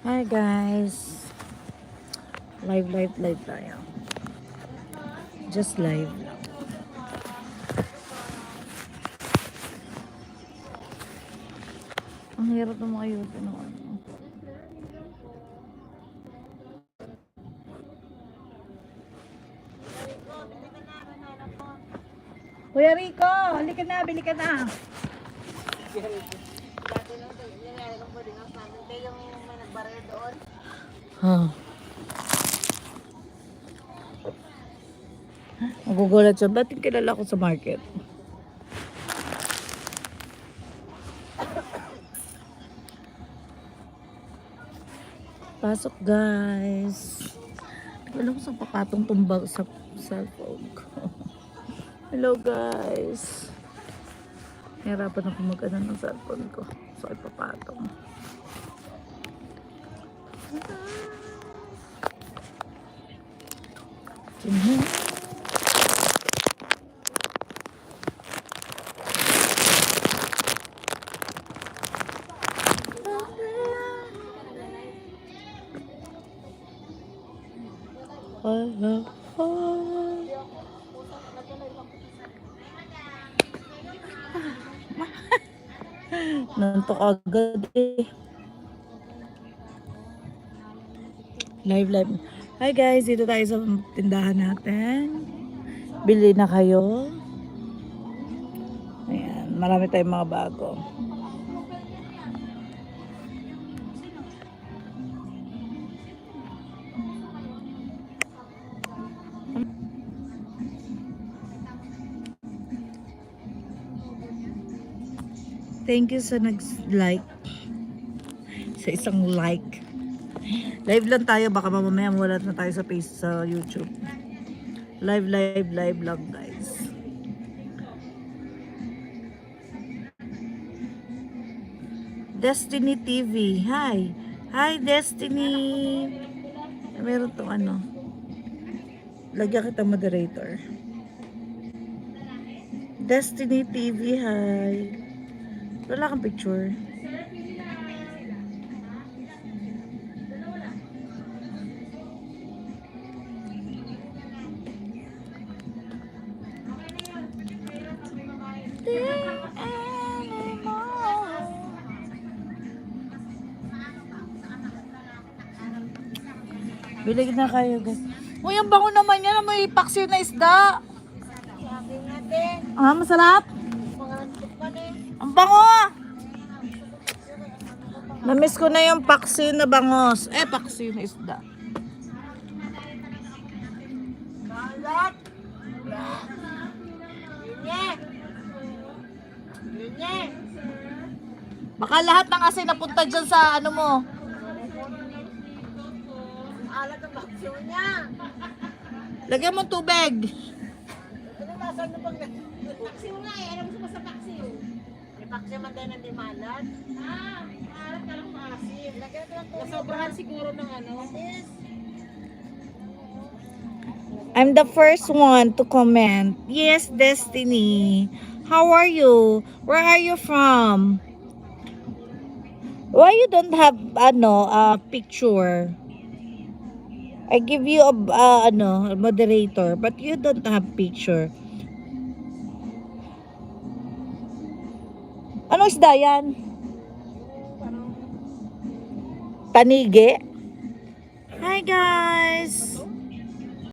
Hi guys. Live tayo. Just live lang. Ang hirap na makayuto ng ano. Kuya Rico, halika na, bili ka na. Huh. Magugulat siya. Ba't kilala ko sa market? Pasok guys. Alam ko sa pakatong tumbag sa cellphone ko. Hello guys. Hirapan ako mag-ano ng cellphone ko. So ipapatong. Nantok agad eh. Live. Hi guys, dito tayo sa tindahan natin. Bili na kayo. Ayan, marami tayong mga bago. Thank you sa nag-like. Sa isang like. Live lang tayo, baka mamaya wala na tayo sa face sa YouTube. Live lang guys. Destiny TV. Hi Destiny. Meron tong ano. Lagyan kita moderator. Destiny TV, hi. Wala kang picture. Bilig na kayo guys. Uy, ang bango naman yan. May paksiw na isda. Ah, masarap? Ang bango! Namiss ko na yung paksiw na bangos. Paksiw na isda. Baka lahat ng asin napunta dyan sa ano mo. Alat ang paksiw niya. Lagyan mo tubig. Paksiw nga eh. Alam mo sa paksiw? May paksiw man din ang dimalan. Alat ka lang maasin. Nasobrahan siguro ng ano. I'm the first one to comment. Yes, Destiny. How are you? Where are you from? Why you don't have a picture? I give you a moderator, but you don't have picture. Ano isda yan? Tanige? Hi guys!